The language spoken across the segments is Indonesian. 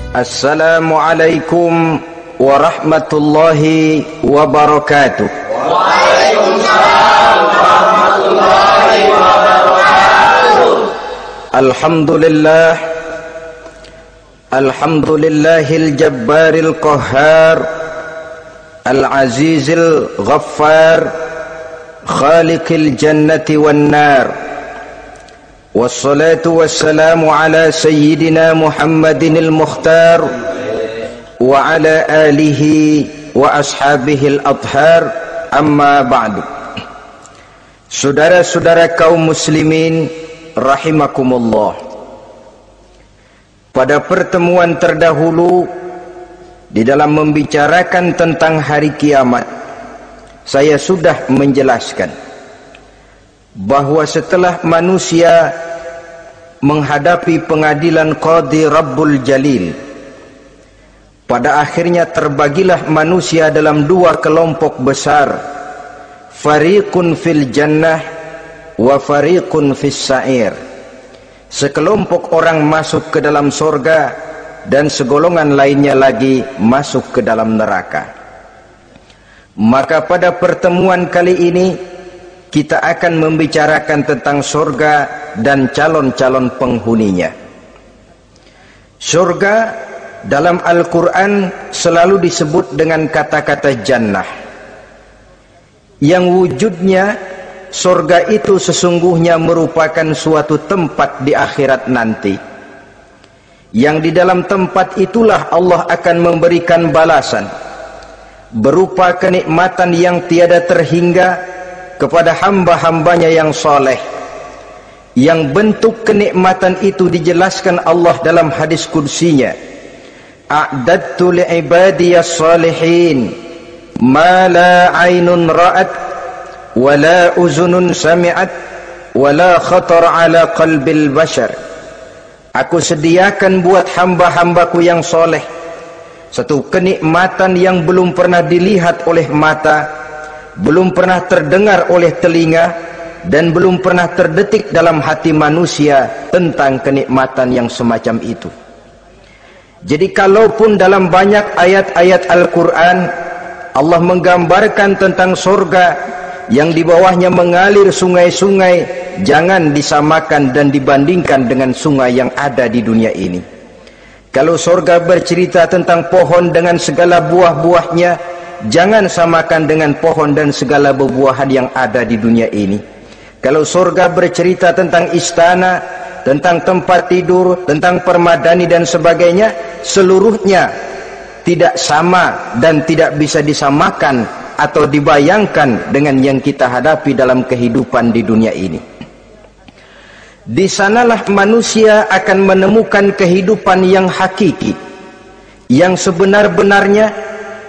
Assalamualaikum warahmatullahi wabarakatuh. Waalaikumsalam warahmatullahi wabarakatuh. Alhamdulillahil jabbaril qahhar, al-azizil ghaffar, khaliqil jannati wan nar. Wassalatu wassalamu ala sayyidina Muhammadinil Mukhtar wa ala alihi wa ashabihil adhar, amma ba'du. Saudara-saudara kaum muslimin rahimakumullah, pada pertemuan terdahulu di dalam membicarakan tentang hari kiamat, saya sudah menjelaskan bahwa setelah manusia menghadapi pengadilan Qadhi Rabbul Jalil, pada akhirnya terbagilah manusia dalam dua kelompok besar, fariqun fil jannah wa fariqun fis sa'ir. Sekelompok orang masuk ke dalam surga dan segolongan lainnya lagi masuk ke dalam neraka. Maka pada pertemuan kali ini kita akan membicarakan tentang surga dan calon-calon penghuninya. Surga dalam Al-Quran selalu disebut dengan kata-kata jannah, yang wujudnya surga itu sesungguhnya merupakan suatu tempat di akhirat nanti, yang di dalam tempat itulah Allah akan memberikan balasan berupa kenikmatan yang tiada terhingga kepada hamba-hambanya yang soleh, yang bentuk kenikmatan itu dijelaskan Allah dalam hadis qudsinya, a'dadtu li'ibadiyas salihin ma la aynun ra'at wa la uzunun sami'at wa la khatar ala qalbil bashar. Aku sediakan buat hamba-hambaku yang soleh satu kenikmatan yang belum pernah dilihat oleh mata, belum pernah terdengar oleh telinga, dan belum pernah terdetik dalam hati manusia tentang kenikmatan yang semacam itu. Jadi kalaupun dalam banyak ayat-ayat Al-Quran Allah menggambarkan tentang surga yang di bawahnya mengalir sungai-sungai, jangan disamakan dan dibandingkan dengan sungai yang ada di dunia ini. Kalau surga bercerita tentang pohon dengan segala buah-buahnya, jangan samakan dengan pohon dan segala buah-buahan yang ada di dunia ini. Kalau surga bercerita tentang istana, tentang tempat tidur, tentang permadani dan sebagainya, seluruhnya tidak sama dan tidak bisa disamakan atau dibayangkan dengan yang kita hadapi dalam kehidupan di dunia ini. Di sanalah manusia akan menemukan kehidupan yang hakiki, yang sebenar-benarnya,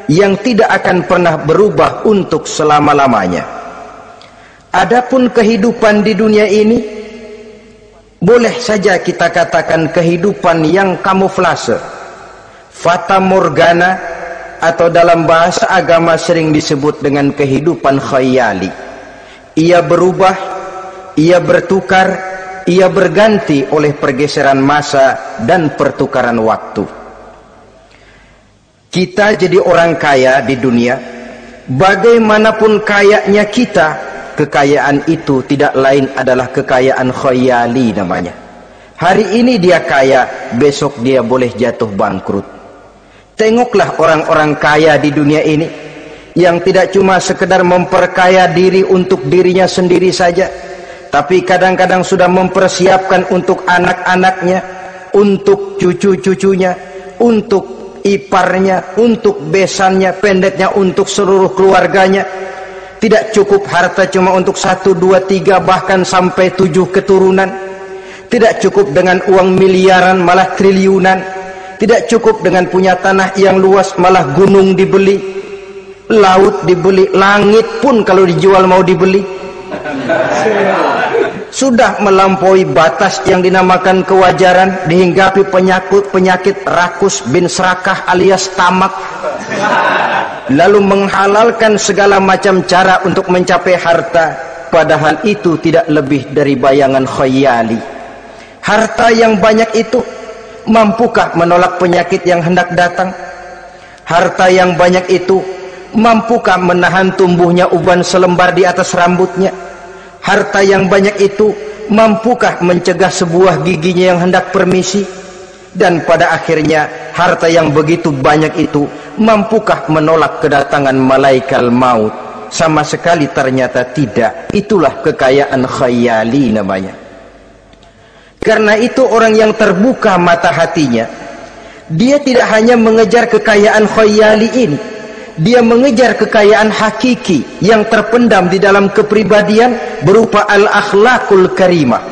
yang tidak akan pernah berubah untuk selama-lamanya. Adapun kehidupan di dunia ini, boleh saja kita katakan kehidupan yang kamuflase, fata morgana, atau dalam bahasa agama sering disebut dengan kehidupan khayali. Ia berubah, ia bertukar, ia berganti oleh pergeseran masa dan pertukaran waktu. Kita jadi orang kaya di dunia, bagaimanapun kayanya kita, kekayaan itu tidak lain adalah kekayaan khayali namanya. Hari ini dia kaya, besok dia boleh jatuh bangkrut. Tengoklah orang-orang kaya di dunia ini, yang tidak cuma sekedar memperkaya diri untuk dirinya sendiri saja, tapi kadang-kadang sudah mempersiapkan untuk anak-anaknya, untuk cucu-cucunya, untuk iparnya, untuk besannya, pendeknya untuk seluruh keluarganya. Tidak cukup harta cuma untuk 1, 2, 3 bahkan sampai 7 keturunan. Tidak cukup dengan uang miliaran malah triliunan. Tidak cukup dengan punya tanah yang luas malah gunung dibeli, laut dibeli, langit pun kalau dijual mau dibeli. Sudah melampaui batas yang dinamakan kewajaran, dihinggapi penyakit rakus bin serakah alias tamak, lalu menghalalkan segala macam cara untuk mencapai harta, padahal itu tidak lebih dari bayangan khayali. Harta yang banyak itu mampukah menolak penyakit yang hendak datang? Harta yang banyak itu mampukah menahan tumbuhnya uban selembar di atas rambutnya? Harta yang banyak itu mampukah mencegah sebuah giginya yang hendak permisi? Dan pada akhirnya harta yang begitu banyak itu mampukah menolak kedatangan malaikat maut? Sama sekali ternyata tidak. Itulah kekayaan khayali namanya. Karena itu orang yang terbuka mata hatinya, dia tidak hanya mengejar kekayaan khayali ini, dia mengejar kekayaan hakiki yang terpendam di dalam kepribadian berupa al-akhlaqul karimah,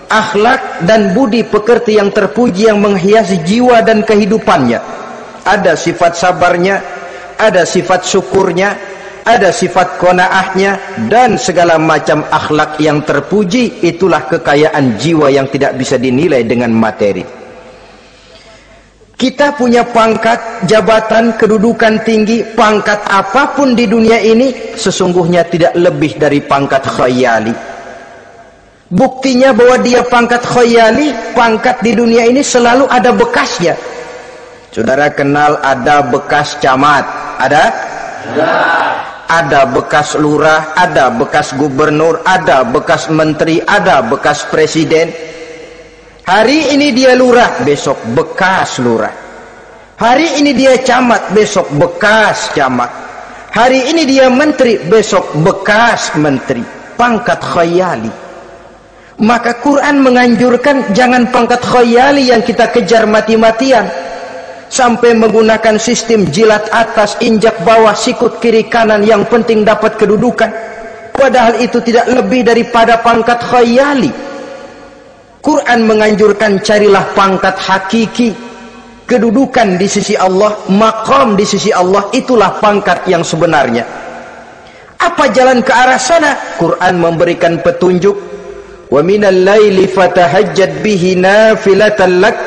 akhlak dan budi pekerti yang terpuji yang menghiasi jiwa dan kehidupannya. Ada sifat sabarnya, ada sifat syukurnya, ada sifat qanaahnya, dan segala macam akhlak yang terpuji. Itulah kekayaan jiwa yang tidak bisa dinilai dengan materi. Kita punya pangkat, jabatan, kedudukan tinggi, pangkat apapun di dunia ini sesungguhnya tidak lebih dari pangkat khayali. Buktinya bahwa dia pangkat khayali, pangkat di dunia ini selalu ada bekasnya. Saudara kenal ada bekas camat? Ada? Ada bekas lurah, ada bekas gubernur, ada bekas menteri, ada bekas presiden. Hari ini dia lurah, besok bekas lurah. Hari ini dia camat, besok bekas camat. Hari ini dia menteri, besok bekas menteri. Pangkat khayali. Maka Quran menganjurkan jangan pangkat khayali yang kita kejar mati-matian, sampai menggunakan sistem jilat atas, injak bawah, sikut kiri kanan, yang penting dapat kedudukan. Padahal itu tidak lebih daripada pangkat khayali. Quran menganjurkan carilah pangkat hakiki, kedudukan di sisi Allah, maqam di sisi Allah. Itulah pangkat yang sebenarnya. Apa jalan ke arah sana? Quran memberikan petunjuk. Wa minal laili fatahajjad bihi nafilatan lak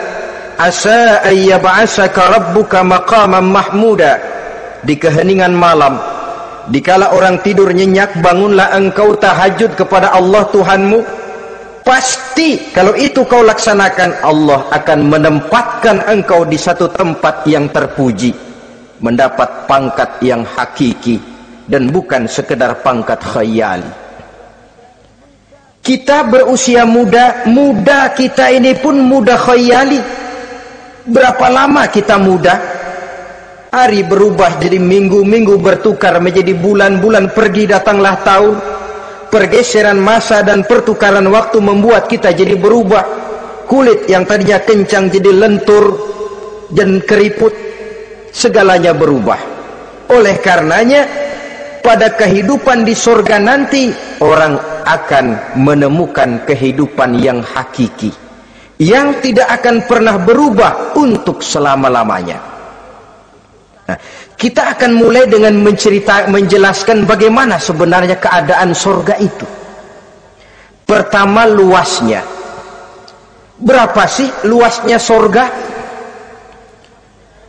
asa ayyab'asaka rabbuka maqaman mahmuda. Di keheningan malam, dikala orang tidur nyenyak, bangunlah engkau tahajud kepada Allah Tuhanmu. Pasti kalau itu kau laksanakan, Allah akan menempatkan engkau di satu tempat yang terpuji, mendapat pangkat yang hakiki dan bukan sekedar pangkat khayali. Kita berusia muda, muda kita ini pun muda khayali. Berapa lama kita muda? Hari berubah jadi minggu, minggu bertukar menjadi bulan, pergi datanglah tahun. Pergeseran masa dan pertukaran waktu membuat kita jadi berubah. Kulit yang tadinya kencang jadi lentur dan keriput. Segalanya berubah. Oleh karenanya, pada kehidupan di surga nanti, orang akan menemukan kehidupan yang hakiki, yang tidak akan pernah berubah untuk selama-lamanya. Nah, kita akan mulai dengan menjelaskan bagaimana sebenarnya keadaan surga itu. Pertama, luasnya. Berapa sih luasnya surga?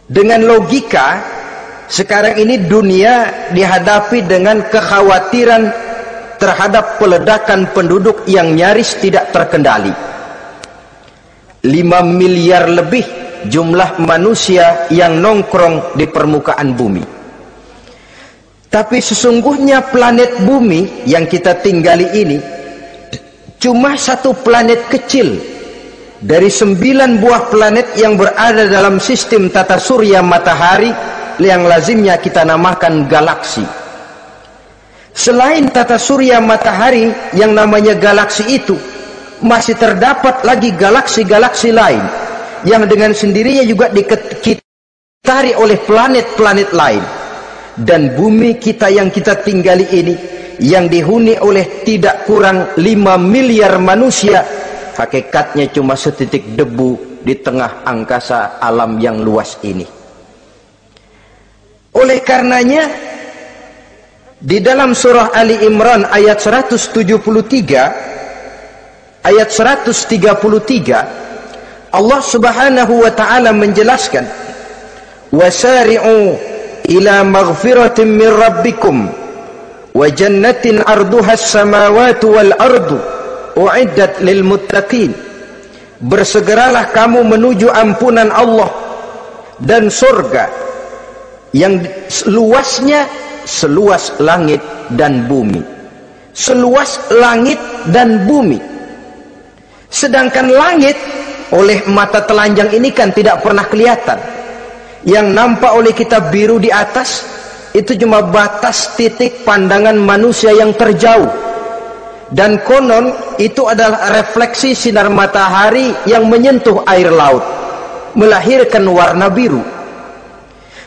Dengan logika, sekarang ini dunia dihadapi dengan kekhawatiran terhadap peledakan penduduk yang nyaris tidak terkendali. 5 miliar lebih jumlah manusia yang nongkrong di permukaan bumi. Tapi sesungguhnya planet bumi yang kita tinggali ini cuma satu planet kecil dari 9 buah planet yang berada dalam sistem tata surya matahari yang lazimnya kita namakan galaksi. Selain tata surya matahari yang namanya galaksi itu, masih terdapat lagi galaksi-galaksi lain yang dengan sendirinya juga dikitari oleh planet-planet lain. Dan bumi kita yang kita tinggali ini, yang dihuni oleh tidak kurang 5 miliar manusia, hakikatnya cuma setitik debu di tengah angkasa alam yang luas ini. Oleh karenanya, di dalam surah Ali Imran ayat 173, ayat 133, Allah Subhanahu wa taala menjelaskan, wasari'u ila maghfiratin min rabbikum wa jannatin arduha as-samawati wal ardu u'iddat lil muttaqin. bersegeralah kamu menuju ampunan Allah dan surga yang luasnya seluas langit dan bumi. Seluas langit dan bumi. Sedangkan langit oleh mata telanjang ini kan tidak pernah kelihatan. Yang nampak oleh kita biru di atas itu cuma batas titik pandangan manusia yang terjauh. Dan konon itu adalah refleksi sinar matahari yang menyentuh air laut, melahirkan warna biru.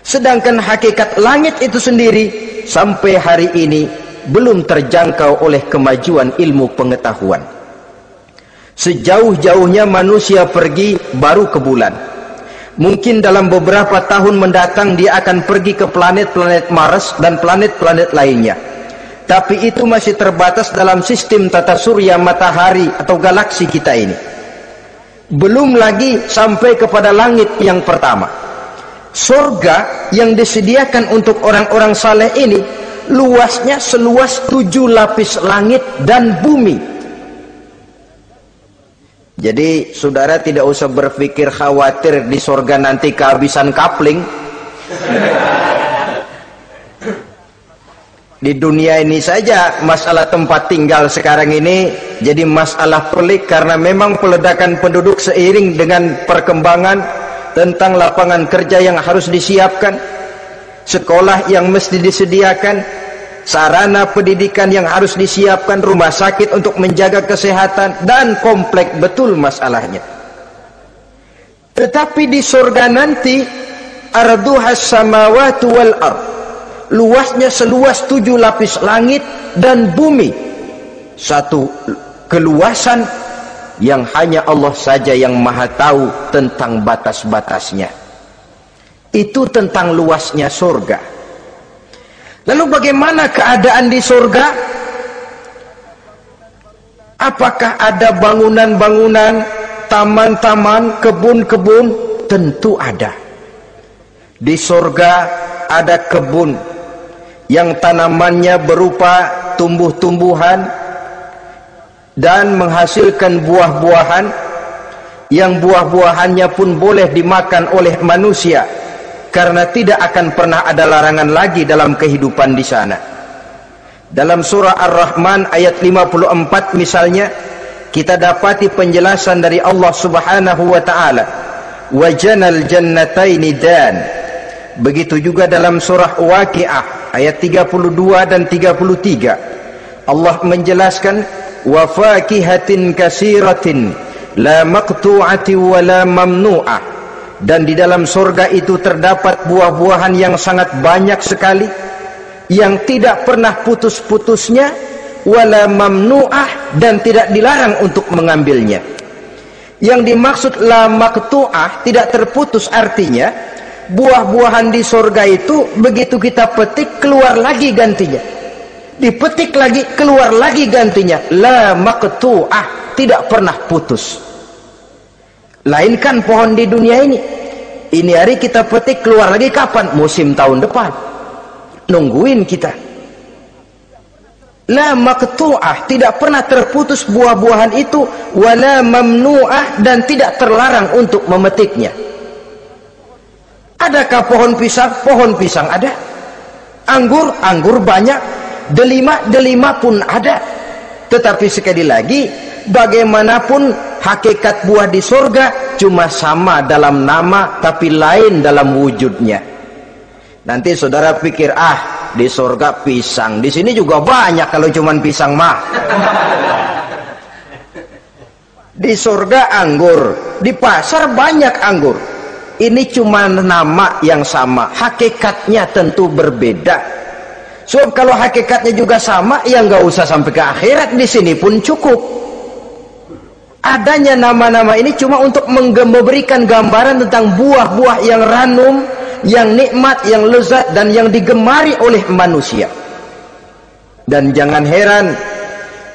Sedangkan hakikat langit itu sendiri sampai hari ini belum terjangkau oleh kemajuan ilmu pengetahuan. Sejauh-jauhnya manusia pergi baru ke bulan. Mungkin dalam beberapa tahun mendatang dia akan pergi ke planet-planet Mars dan planet-planet lainnya. Tapi itu masih terbatas dalam sistem tata surya matahari atau galaksi kita ini. Belum lagi sampai kepada langit yang pertama. Surga yang disediakan untuk orang-orang saleh ini luasnya seluas 7 lapis langit dan bumi. Jadi saudara tidak usah berpikir khawatir di surga nanti kehabisan kapling. Di dunia ini saja masalah tempat tinggal sekarang ini jadi masalah pelik, karena memang peledakan penduduk seiring dengan perkembangan tentang lapangan kerja yang harus disiapkan, sekolah yang mesti disediakan, sarana pendidikan yang harus disiapkan, rumah sakit untuk menjaga kesehatan, dan kompleks betul masalahnya. Tetapi di surga nanti arduhas samawati wal ard, luasnya seluas 7 lapis langit dan bumi. Satu keluasan yang hanya Allah saja yang maha tahu tentang batas-batasnya. Itu tentang luasnya surga. Lalu bagaimana keadaan di surga? Apakah ada bangunan-bangunan, taman-taman, kebun-kebun? Tentu ada. Di surga ada kebun yang tanamannya berupa tumbuh-tumbuhan dan menghasilkan buah-buahan, yang buah-buahannya pun boleh dimakan oleh manusia, karena tidak akan pernah ada larangan lagi dalam kehidupan di sana. Dalam surah Ar-Rahman ayat 54 misalnya, kita dapati penjelasan dari Allah Subhanahu wa taala, "Wajanal jannataini dan." Begitu juga dalam surah Waqiah ayat 32 dan 33. Allah menjelaskan, "Wa fakihatin katsiratin la maqtu'ati wa la mamnu'ah." Dan di dalam surga itu terdapat buah-buahan yang sangat banyak sekali, yang tidak pernah putus-putusnya, wala mamnu'ah, dan tidak dilarang untuk mengambilnya. Yang dimaksud la maqtu'ah, tidak terputus, artinya buah-buahan di surga itu begitu kita petik keluar lagi gantinya, dipetik lagi keluar lagi gantinya. La maqtu'ah, tidak pernah putus. Lainkan pohon di dunia ini hari kita petik keluar lagi kapan? Musim tahun depan, nungguin kita. La maqtu'ah, tidak pernah terputus buah-buahan itu, wala mamnu'ah, dan tidak terlarang untuk memetiknya. Adakah pohon pisang? Pohon pisang ada. Anggur banyak. Delima pun ada. Tetapi sekali lagi, bagaimanapun hakikat buah di surga cuma sama dalam nama tapi lain dalam wujudnya. Nanti saudara pikir, di surga pisang, di sini juga banyak kalau cuma pisang mah. Di surga anggur, di pasar banyak anggur. Ini cuma nama yang sama, hakikatnya tentu berbeda. So kalau hakikatnya juga sama, ya nggak usah sampai ke akhirat, di sini pun cukup. Adanya nama-nama ini cuma untuk memberikan gambaran tentang buah-buah yang ranum, yang nikmat, yang lezat, dan yang digemari oleh manusia. Dan jangan heran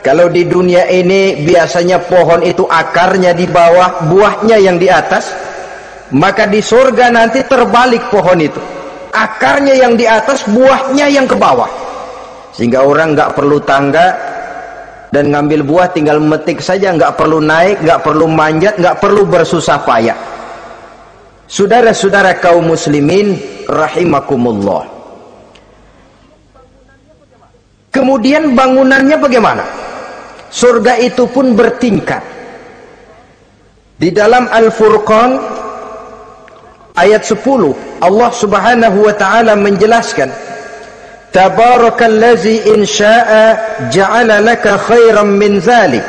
kalau di dunia ini biasanya pohon itu akarnya di bawah, buahnya yang di atas. Maka di surga nanti terbalik pohon itu, akarnya yang di atas, buahnya yang ke bawah. Sehingga orang nggak perlu tangga, Dan ngambil buah tinggal metik saja, nggak perlu naik, nggak perlu manjat, nggak perlu bersusah payah. Saudara-saudara kaum muslimin rahimakumullah. Kemudian bangunannya bagaimana? Surga itu pun bertingkat. Di dalam Al-Furqan ayat 10 Allah subhanahu wa ta'ala menjelaskan, Tabarakallazi in sya'a ja'ala laka khairan min zalik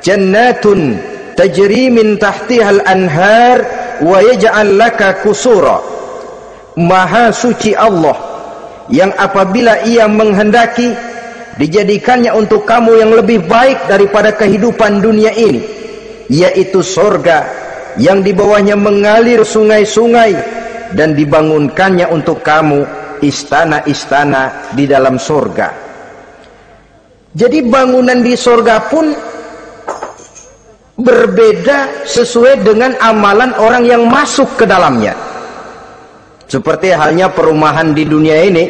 jannatun tajri min tahtihal anhar wa yaj'al laka kusura. Maha suci Allah yang apabila ia menghendaki dijadikannya untuk kamu yang lebih baik daripada kehidupan dunia ini, yaitu surga yang di bawahnya mengalir sungai-sungai, dan dibangunkannya untuk kamu istana-istana di dalam surga. Jadi bangunan di surga pun berbeda sesuai dengan amalan orang yang masuk ke dalamnya. Seperti halnya perumahan di dunia ini,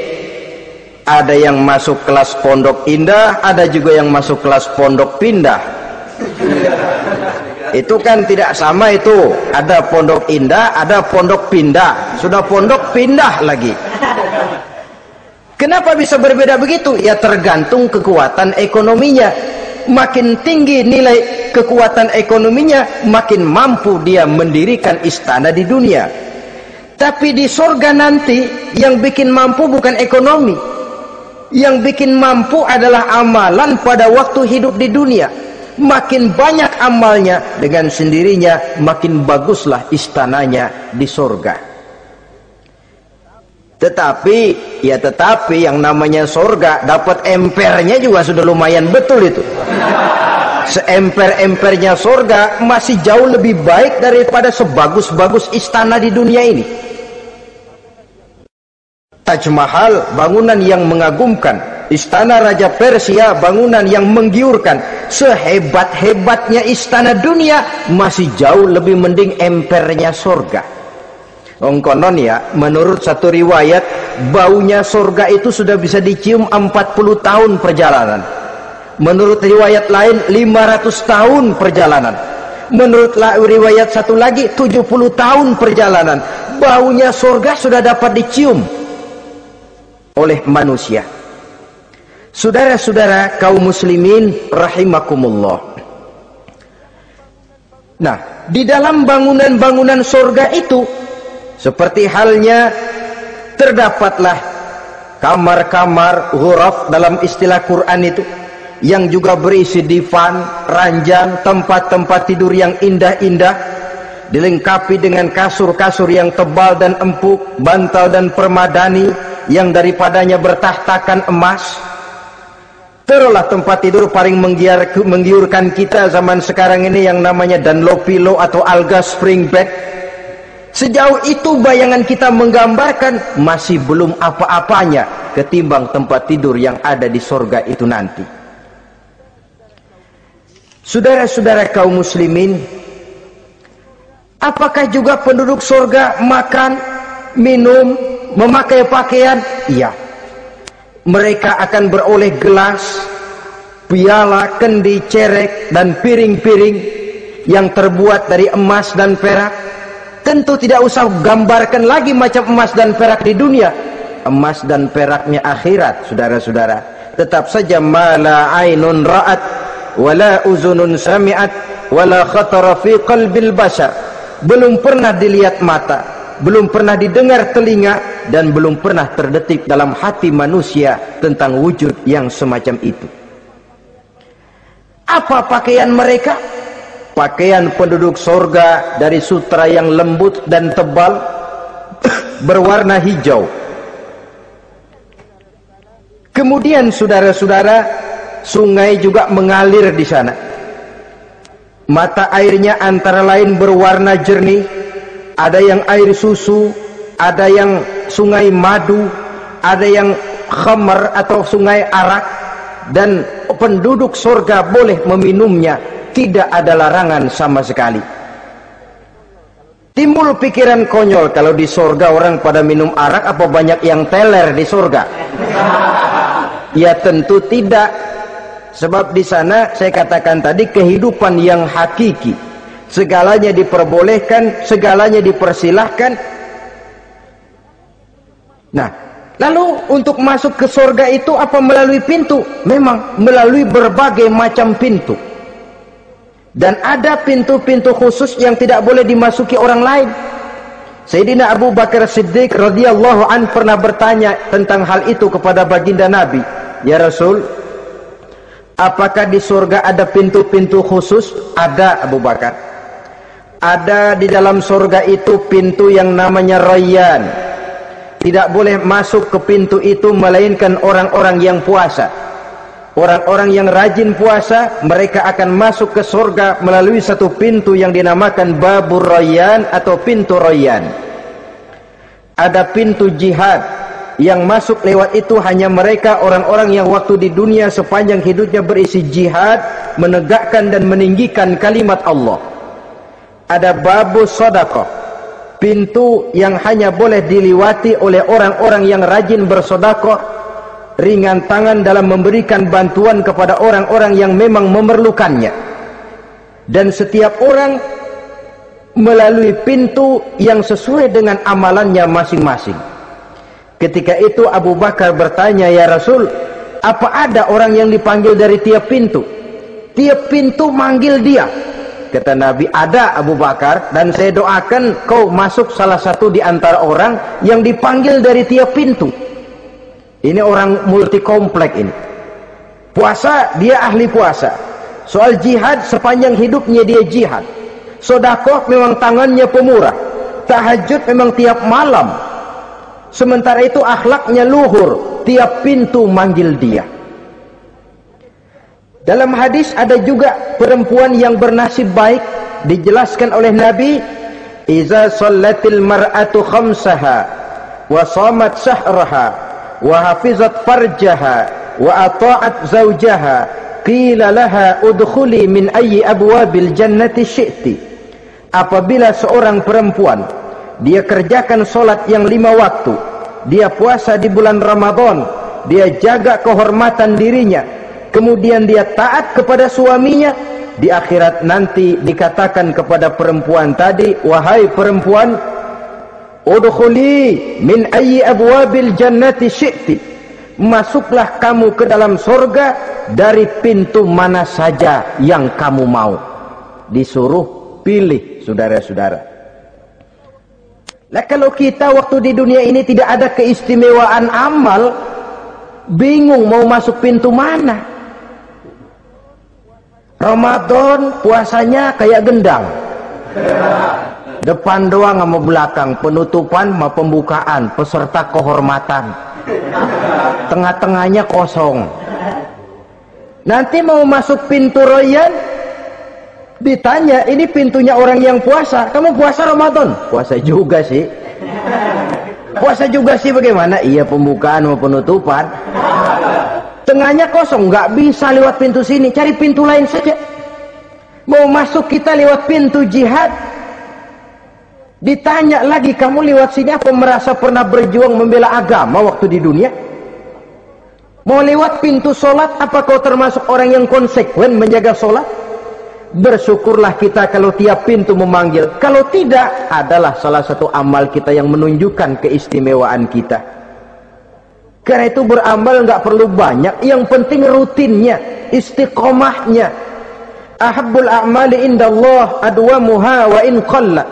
ada yang masuk kelas pondok indah, ada juga yang masuk kelas pondok pindah. Itu kan tidak sama itu. Ada pondok indah, ada pondok pindah. Sudah pondok pindah lagi. Kenapa bisa berbeda begitu? Ya tergantung kekuatan ekonominya. Makin tinggi nilai kekuatan ekonominya, makin mampu dia mendirikan istana di dunia. Tapi di surga nanti yang bikin mampu bukan ekonomi. Yang bikin mampu adalah amalan pada waktu hidup di dunia. Makin banyak amalnya, dengan sendirinya makin baguslah istananya di surga. Tetapi yang namanya surga dapat empernya juga sudah lumayan betul itu. Seemper-empernya surga masih jauh lebih baik daripada sebagus-bagus istana di dunia ini. Taj Mahal, bangunan yang mengagumkan. Istana Raja Persia, bangunan yang menggiurkan. Sehebat-hebatnya istana dunia, masih jauh lebih mending empernya surga. Konon ya, menurut satu riwayat, baunya surga itu sudah bisa dicium 40 tahun perjalanan. Menurut riwayat lain 500 tahun perjalanan. Menurut riwayat satu lagi 70 tahun perjalanan. Baunya surga sudah dapat dicium oleh manusia. Saudara-saudara kaum muslimin rahimakumullah. Nah, di dalam bangunan-bangunan surga itu, seperti halnya terdapatlah kamar-kamar ghuraf dalam istilah Quran itu, yang juga berisi divan, ranjang, tempat-tempat tidur yang indah-indah, dilengkapi dengan kasur-kasur yang tebal dan empuk, bantal dan permadani yang daripadanya bertahtakan emas. Terulah tempat tidur paling menggiurkan kita zaman sekarang ini yang namanya Dunlopillow atau Alga Spring Bed. Sejauh itu bayangan kita menggambarkan masih belum apa-apanya ketimbang tempat tidur yang ada di surga itu nanti. Saudara-saudara kaum muslimin, apakah juga penduduk surga makan, minum, memakai pakaian? Iya. Mereka akan beroleh gelas, piala, kendi, cerek, dan piring-piring yang terbuat dari emas dan perak. Tentu tidak usah gambarkan lagi macam emas dan perak di dunia. Emas dan peraknya akhirat, saudara-saudara. Tetap saja mala ainun ra'at, wala uzunun sami'at, wala khatara fi qalbil bashar. Belum pernah dilihat mata, belum pernah didengar telinga, dan belum pernah terdetik dalam hati manusia tentang wujud yang semacam itu. Apa pakaian mereka? Pakaian penduduk surga dari sutra yang lembut dan tebal, berwarna hijau. Kemudian saudara-saudara, sungai juga mengalir di sana. Mata airnya antara lain berwarna jernih, ada yang air susu, ada yang sungai madu, ada yang khamar atau sungai arak, dan penduduk surga boleh meminumnya. Tidak ada larangan sama sekali. Timbul pikiran konyol, kalau di surga orang pada minum arak, apa banyak yang teler di surga? Ya tentu tidak. Sebab di sana saya katakan tadi kehidupan yang hakiki, segalanya diperbolehkan, segalanya dipersilahkan. Nah, lalu untuk masuk ke surga itu apa melalui pintu? Memang melalui berbagai macam pintu. Dan ada pintu-pintu khusus yang tidak boleh dimasuki orang lain. Sayyidina Abu Bakar Siddiq radhiyallahu an pernah bertanya tentang hal itu kepada baginda Nabi. Ya Rasul, apakah di surga ada pintu-pintu khusus? Ada, Abu Bakar. Ada di dalam surga itu pintu yang namanya Rayyan. Tidak boleh masuk ke pintu itu melainkan orang-orang yang puasa. Orang-orang yang rajin puasa, mereka akan masuk ke surga melalui satu pintu yang dinamakan Babur Rayyan atau pintu Rayyan. Ada pintu jihad, yang masuk lewat itu hanya mereka orang-orang yang waktu di dunia sepanjang hidupnya berisi jihad, menegakkan dan meninggikan kalimat Allah. Ada Babus Shadaqah, pintu yang hanya boleh dilewati oleh orang-orang yang rajin bersedekah, ringan tangan dalam memberikan bantuan kepada orang-orang yang memang memerlukannya. Dan setiap orang melalui pintu yang sesuai dengan amalannya masing-masing. Ketika itu Abu Bakar bertanya, ya Rasul, apa ada orang yang dipanggil dari tiap pintu? Tiap pintu manggil dia. Kata Nabi, ada Abu Bakar, dan saya doakan kau masuk salah satu di antara orang yang dipanggil dari tiap pintu. Ini orang multi komplek ini. Puasa, dia ahli puasa. Soal jihad, sepanjang hidupnya dia jihad. Sedekah memang tangannya pemurah. Tahajud memang tiap malam. Sementara itu akhlaknya luhur. Tiap pintu manggil dia. Dalam hadis ada juga perempuan yang bernasib baik. Dijelaskan oleh Nabi, iza sallatil mar'atu khamsaha wa shamat syahraha wa hafizat farjaha wa ata'at zawjaha qila laha udkhuli min ayyi abwabil jannati syi'ti. Apabila seorang perempuan dia kerjakan solat yang 5 waktu, dia puasa di bulan Ramadan, dia jaga kehormatan dirinya, kemudian dia taat kepada suaminya, di akhirat nanti dikatakan kepada perempuan tadi, wahai perempuan, udkhuli min ayyi abwabil jannati syi'ti, masuklah kamu ke dalam surga dari pintu mana saja yang kamu mau. Disuruh pilih, saudara-saudara. Lah kalau kita waktu di dunia ini tidak ada keistimewaan amal, bingung mau masuk pintu mana. Ramadan puasanya kayak gendang. Depan doang sama belakang, penutupan sama pembukaan, peserta kehormatan. Tengah-tengahnya kosong. Nanti mau masuk pintu Rayyan, ditanya, ini pintunya orang yang puasa. Kamu puasa Ramadan? Puasa juga sih. Puasa juga sih bagaimana? Iya, pembukaan sama penutupan. Tengahnya kosong, nggak bisa lewat pintu sini, cari pintu lain saja. Mau masuk kita lewat pintu jihad, ditanya lagi, kamu lewat sini apa merasa pernah berjuang membela agama waktu di dunia? Mau lewat pintu solat, apa kau termasuk orang yang konsekuen menjaga solat? Bersyukurlah kita kalau tiap pintu memanggil. Kalau tidak, adalah salah satu amal kita yang menunjukkan keistimewaan kita. Karena itu beramal nggak perlu banyak, yang penting rutinnya, istiqomahnya. Ahabbul a'mali indallah adwamuha wa in qalla.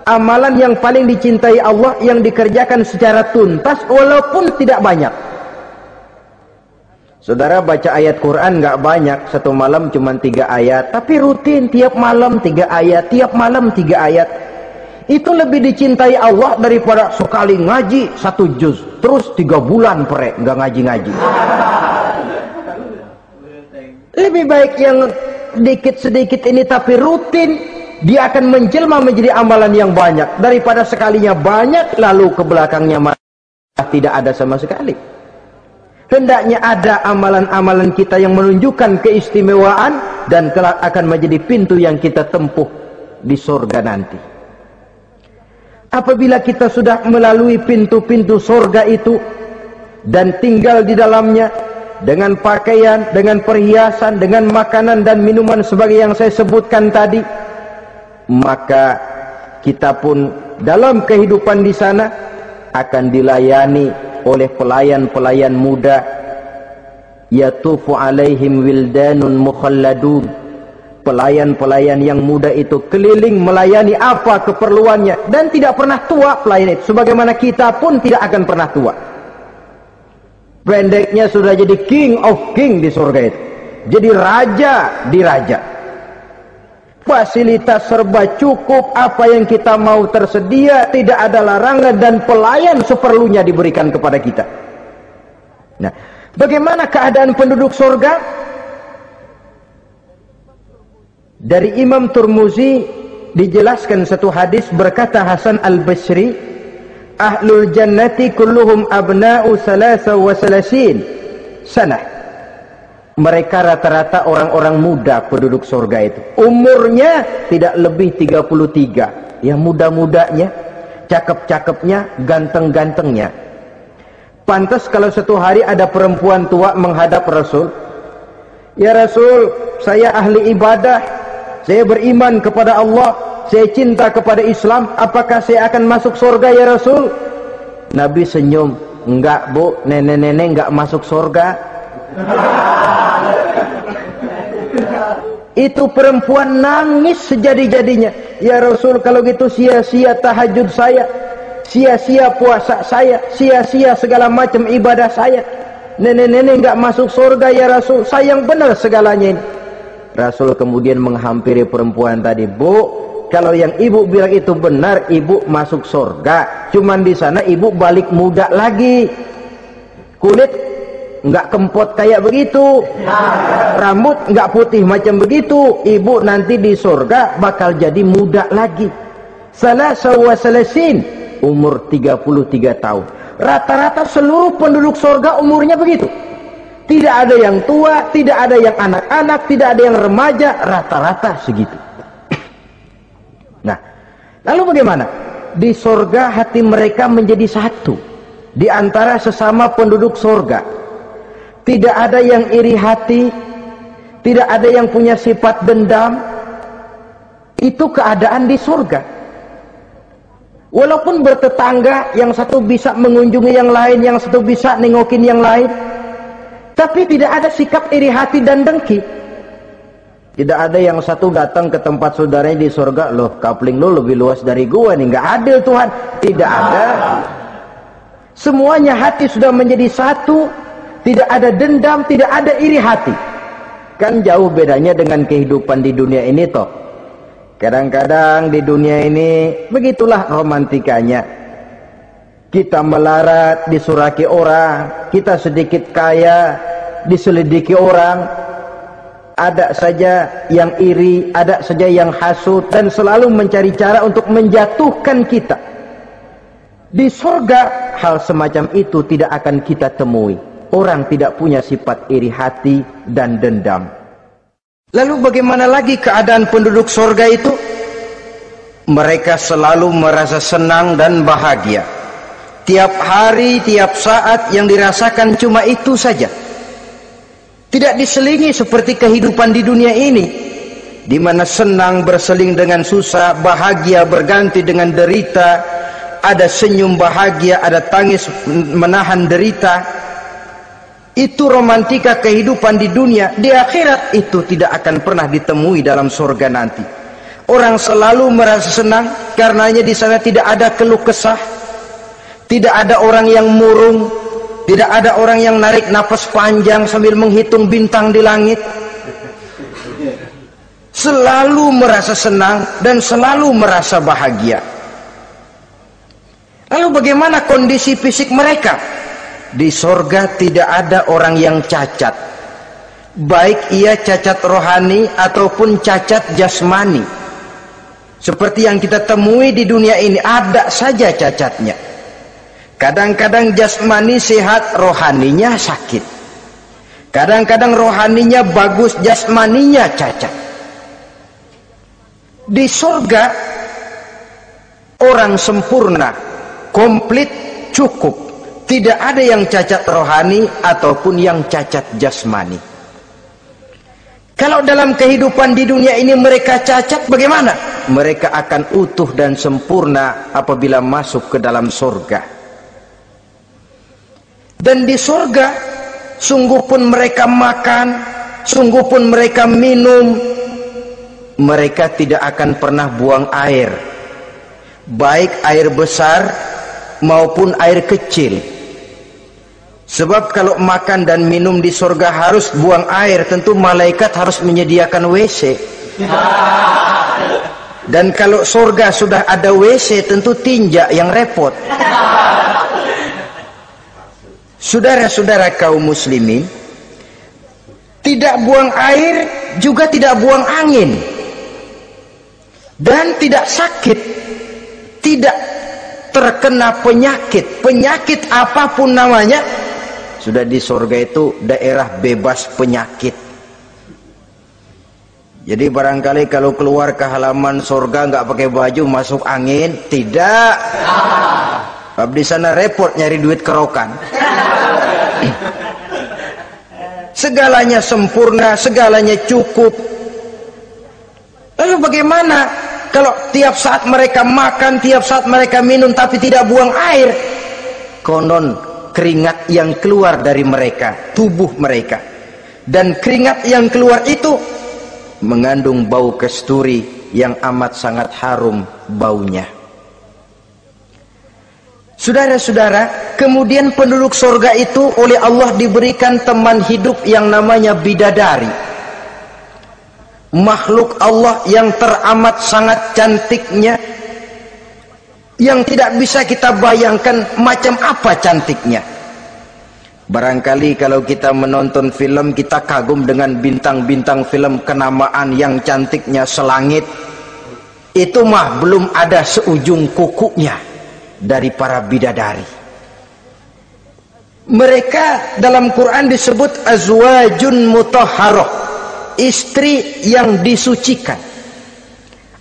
Amalan yang paling dicintai Allah yang dikerjakan secara tuntas walaupun tidak banyak. Saudara baca ayat Quran nggak banyak, satu malam cuma 3 ayat, tapi rutin tiap malam 3 ayat, tiap malam 3 ayat. Itu lebih dicintai Allah daripada sekali ngaji 1 juz, terus 3 bulan nggak ngaji-ngaji. Lebih baik yang sedikit-sedikit ini tapi rutin, dia akan menjelma menjadi amalan yang banyak daripada sekalinya banyak lalu ke belakangnya malah tidak ada sama sekali. Hendaknya ada amalan-amalan kita yang menunjukkan keistimewaan dan kelak akan menjadi pintu yang kita tempuh di surga nanti. Apabila kita sudah melalui pintu-pintu surga itu dan tinggal di dalamnya, dengan pakaian, dengan perhiasan, dengan makanan dan minuman sebagai yang saya sebutkan tadi, maka kita pun dalam kehidupan di sana akan dilayani oleh pelayan-pelayan muda. Yatufu alaihim wildanun mukhalladun. Pelayan-pelayan yang muda itu keliling melayani apa keperluannya dan tidak pernah tua pelayan itu, sebagaimana kita pun tidak akan pernah tua. Pendeknya sudah jadi king of king di surga itu, jadi raja di raja. Fasilitas serba cukup, apa yang kita mau tersedia, tidak ada larangan, dan pelayan seperlunya diberikan kepada kita. Nah, bagaimana keadaan penduduk surga? Dari Imam Turmuzi dijelaskan satu hadis, berkata Hasan al-Basri, ahlul jannati kulluhum abna'u salasa wa salasin sanah. Mereka rata-rata orang-orang muda penduduk surga itu. Umurnya tidak lebih 33. Ya, muda-mudanya, cakep-cakepnya, ganteng-gantengnya. Pantas kalau satu hari ada perempuan tua menghadap Rasul, ya Rasul, saya ahli ibadah, saya beriman kepada Allah, saya cinta kepada Islam, apakah saya akan masuk surga ya Rasul? Nabi senyum, enggak bu, nenek-nenek enggak masuk surga. Itu perempuan nangis sejadi-jadinya. Ya Rasul, kalau gitu sia-sia tahajud saya, sia-sia puasa saya, sia-sia segala macam ibadah saya. Nenek-nenek enggak masuk surga ya Rasul, sayang benar segalanya ini. Rasul kemudian menghampiri perempuan tadi, bu, kalau yang ibu bilang itu benar, ibu masuk surga. Cuman di sana ibu balik muda lagi, kulit nggak kempot kayak begitu, rambut nggak putih macam begitu. Ibu nanti di surga bakal jadi muda lagi. Salasa wa salasin, umur 33 tahun. Rata-rata seluruh penduduk surga umurnya begitu. Tidak ada yang tua, tidak ada yang anak-anak, tidak ada yang remaja, rata-rata segitu. Nah, lalu bagaimana? Di surga hati mereka menjadi satu di antara sesama penduduk surga. Tidak ada yang iri hati, tidak ada yang punya sifat dendam. Itu keadaan di surga. Walaupun bertetangga, yang satu bisa mengunjungi yang lain, yang satu bisa nengokin yang lain, tapi tidak ada sikap iri hati dan dengki. Tidak ada yang satu datang ke tempat saudaranya di surga, loh kapling lo lebih luas dari gua nih, nggak adil Tuhan. Tidak ada. Semuanya hati sudah menjadi satu, tidak ada dendam, tidak ada iri hati. Kan jauh bedanya dengan kehidupan di dunia ini toh. Kadang-kadang di dunia ini begitulah romantikanya. Kita melarat, disuraki orang, kita sedikit kaya, diselidiki orang. Ada saja yang iri, ada saja yang hasut, dan selalu mencari cara untuk menjatuhkan kita. Di surga, hal semacam itu tidak akan kita temui. Orang tidak punya sifat iri hati dan dendam. Lalu bagaimana lagi keadaan penduduk surga itu? Mereka selalu merasa senang dan bahagia. Tiap hari, tiap saat yang dirasakan cuma itu saja. Tidak diselingi seperti kehidupan di dunia ini, di mana senang berseling dengan susah, bahagia berganti dengan derita, ada senyum bahagia, ada tangis menahan derita. Itu romantika kehidupan di dunia. Di akhirat itu tidak akan pernah ditemui dalam surga nanti. Orang selalu merasa senang karenanya di sana tidak ada keluh kesah. Tidak ada orang yang murung, tidak ada orang yang narik napas panjang sambil menghitung bintang di langit. Selalu merasa senang dan selalu merasa bahagia. Lalu bagaimana kondisi fisik mereka? Di surga tidak ada orang yang cacat, baik ia cacat rohani ataupun cacat jasmani. Seperti yang kita temui di dunia ini, ada saja cacatnya. Kadang-kadang jasmani sehat, rohaninya sakit. Kadang-kadang rohaninya bagus, jasmaninya cacat. Di surga orang sempurna, komplit, cukup, Tidak ada yang cacat rohani ataupun yang cacat jasmani. Kalau dalam kehidupan di dunia ini mereka cacat, bagaimana? Mereka akan utuh dan sempurna apabila masuk ke dalam surga. Dan di surga, sungguh pun mereka makan, sungguh pun mereka minum, mereka tidak akan pernah buang air, baik air besar maupun air kecil. Sebab kalau makan dan minum di surga harus buang air, tentu malaikat harus menyediakan WC. Dan kalau surga sudah ada WC, tentu tinja yang repot. Saudara-saudara kaum muslimin, tidak buang air juga tidak buang angin, dan tidak sakit, tidak terkena penyakit apapun namanya. Sudah di surga itu daerah bebas penyakit. Jadi barangkali kalau keluar ke halaman surga nggak pakai baju masuk angin, tidak. Di sana repot nyari duit kerokan. Segalanya sempurna, segalanya cukup. Lalu bagaimana kalau tiap saat mereka makan, tiap saat mereka minum tapi tidak buang air? Konon keringat yang keluar dari mereka, tubuh mereka, dan keringat yang keluar itu mengandung bau kasturi yang amat sangat harum baunya. Saudara-saudara, kemudian penduduk surga itu oleh Allah diberikan teman hidup yang namanya bidadari, makhluk Allah yang teramat sangat cantiknya, yang tidak bisa kita bayangkan macam apa cantiknya. Barangkali kalau kita menonton film, kita kagum dengan bintang-bintang film kenamaan yang cantiknya selangit. Itu mah belum ada seujung kukunya dari para bidadari. Mereka dalam Quran disebut azwajun mutahharah, istri yang disucikan.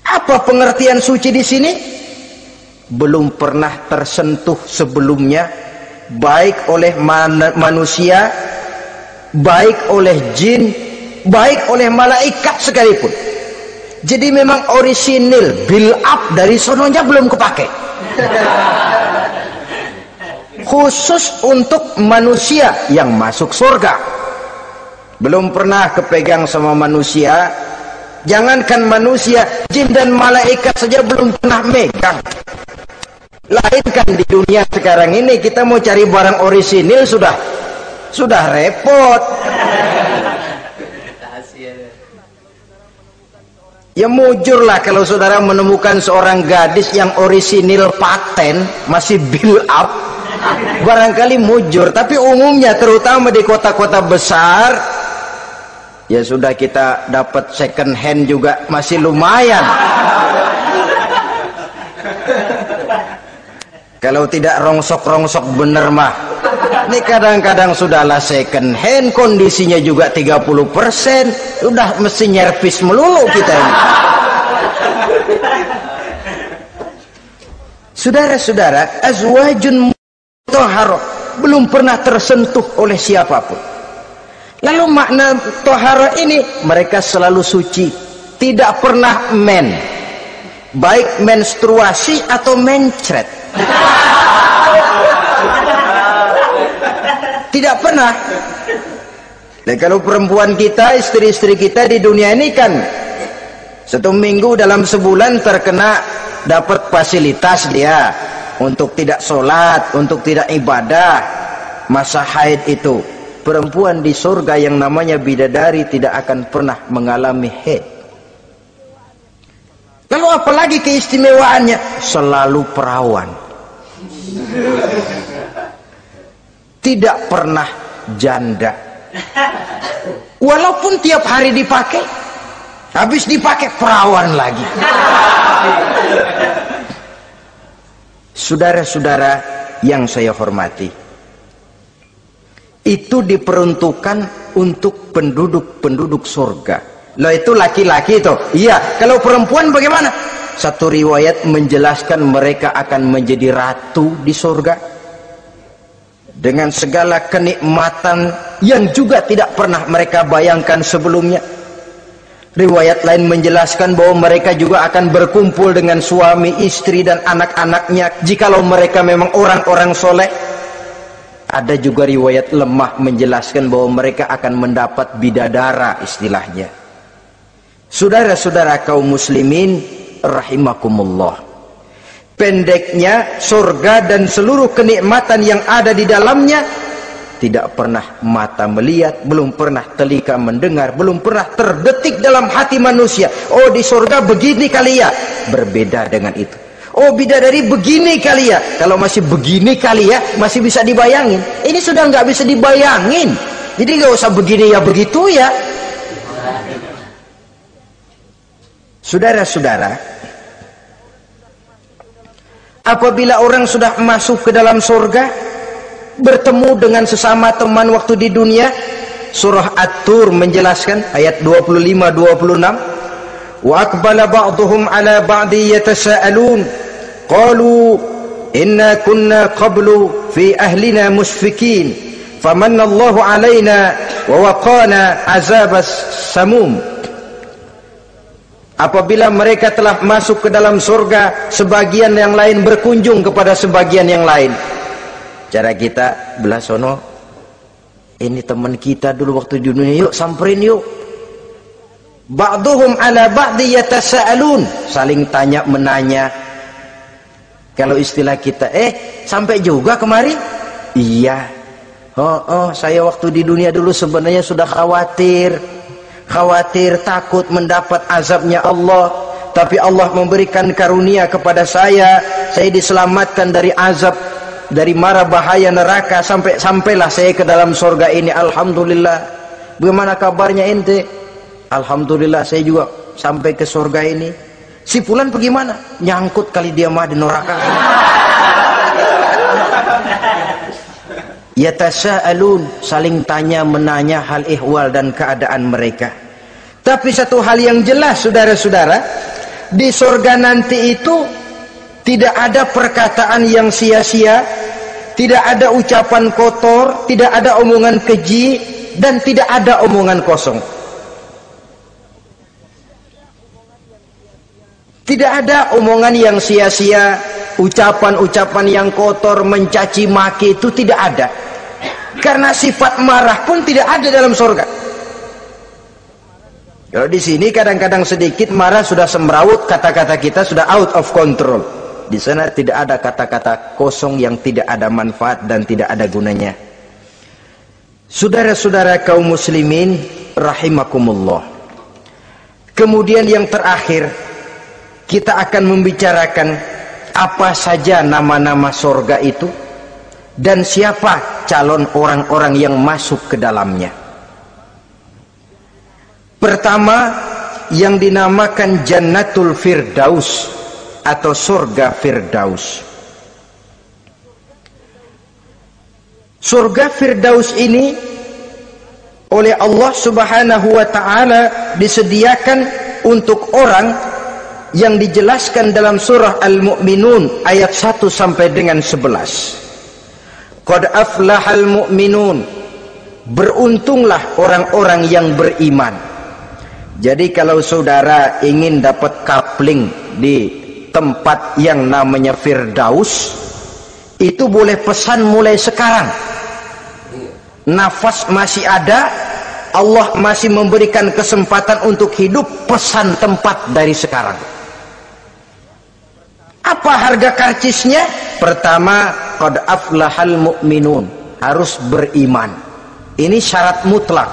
Apa pengertian suci di sini? Belum pernah tersentuh sebelumnya, baik oleh manusia, baik oleh jin, baik oleh malaikat sekalipun. Jadi memang orisinil, build up dari sononya belum kepake. Khusus untuk manusia yang masuk surga, belum pernah kepegang sama manusia. Jangankan manusia, jin dan malaikat saja belum pernah megang. Lain kan di dunia sekarang ini, kita mau cari barang orisinil sudah repot. Ya mujurlah kalau saudara menemukan seorang gadis yang orisinil paten, masih build up, barangkali mujur. Tapi umumnya terutama di kota-kota besar, ya sudah, kita dapat second hand juga masih lumayan. Kalau tidak rongsok-rongsok bener mah, ini kadang-kadang sudahlah second hand, kondisinya juga 30%, udah mesti nyervis melulu kita ini. Saudara-saudara, azwajun mutahharah, belum pernah tersentuh oleh siapapun. Lalu makna tohara ini, mereka selalu suci, tidak pernah baik menstruasi atau mencret. Tidak pernah. Dan kalau perempuan kita, istri-istri kita di dunia ini kan 1 minggu dalam sebulan terkena dapat fasilitas dia untuk tidak sholat, untuk tidak ibadah, masa haid itu. Perempuan di surga yang namanya bidadari tidak akan pernah mengalami haid. Lalu apalagi keistimewaannya? Selalu perawan, tidak pernah janda. Walaupun tiap hari dipakai, habis dipakai perawan lagi. Saudara-saudara yang saya hormati, itu diperuntukkan untuk penduduk-penduduk surga. Loh, itu laki-laki itu. Iya, kalau perempuan bagaimana? Satu riwayat menjelaskan mereka akan menjadi ratu di surga. dengan segala kenikmatan yang juga tidak pernah mereka bayangkan sebelumnya. Riwayat lain menjelaskan bahwa mereka juga akan berkumpul dengan suami, istri dan anak-anaknya jikalau mereka memang orang-orang soleh. Ada juga riwayat lemah menjelaskan bahwa mereka akan mendapat bidadara istilahnya. Saudara-saudara kaum muslimin rahimakumullah, pendeknya surga dan seluruh kenikmatan yang ada di dalamnya tidak pernah mata melihat, belum pernah telinga mendengar, belum pernah terdetik dalam hati manusia. Oh, di surga begini kali ya. Berbeda dengan itu. Oh, bidadari begini kali ya. Kalau masih begini kali ya, masih bisa dibayangin. Ini sudah nggak bisa dibayangin. Jadi nggak usah begini ya begitu ya. Saudara-saudara, apabila orang sudah masuk ke dalam surga, bertemu dengan sesama teman waktu di dunia, surah At-Tur menjelaskan ayat 25-26, wa aqbala ba'duhum ala ba'di yatasaalun qalu inna kunna qablu fi ahlina musfikin famanna Allahu alaina wa waqana azabas samum. Apabila mereka telah masuk ke dalam surga, sebagian yang lain berkunjung kepada sebagian yang lain. Cara kita belah sono, ini teman kita dulu waktu di dunia, yuk samperin yuk. Ba'duhum ala ba'di yatasaalun, saling tanya menanya. Kalau istilah kita, sampai juga kemari? Iya. Saya waktu di dunia dulu sebenarnya sudah khawatir takut mendapat azabnya Allah, tapi Allah memberikan karunia kepada saya diselamatkan dari azab, dari mara bahaya neraka, sampailah saya ke dalam surga ini. Alhamdulillah. Bagaimana kabarnya ente? Alhamdulillah saya juga sampai ke surga ini. Si fulan bagaimana? Nyangkut kali dia mah di neraka. Yatasaalun, saling tanya menanya hal ihwal dan keadaan mereka. Tapi satu hal yang jelas saudara-saudara, di surga nanti itu tidak ada perkataan yang sia-sia, tidak ada ucapan kotor, tidak ada omongan keji, dan tidak ada omongan kosong. Tidak ada omongan yang sia-sia, ucapan-ucapan yang kotor, mencaci maki, itu tidak ada. Karena sifat marah pun tidak ada dalam surga. Kalau di sini kadang-kadang sedikit marah sudah semrawut, kata-kata kita sudah out of control. Di sana tidak ada kata-kata kosong yang tidak ada manfaat dan tidak ada gunanya. Saudara-saudara kaum muslimin rahimakumullah. Kemudian yang terakhir, kita akan membicarakan apa saja nama-nama surga itu dan siapa calon orang-orang yang masuk ke dalamnya. Pertama, yang dinamakan Jannatul Firdaus atau surga Firdaus. Surga Firdaus ini oleh Allah Subhanahu wa taala disediakan untuk orang yang dijelaskan dalam surah Al-Mu'minun ayat 1 sampai dengan 11. Qad aflahal mu'minun, beruntunglah orang-orang yang beriman. Jadi kalau saudara ingin dapat kapling di tempat yang namanya Firdaus, itu boleh pesan mulai sekarang. Nafas masih ada, Allah masih memberikan kesempatan untuk hidup, pesan tempat dari sekarang. Apa harga karcisnya? Pertama, qad aflahal mu'minun, harus beriman. Ini syarat mutlak.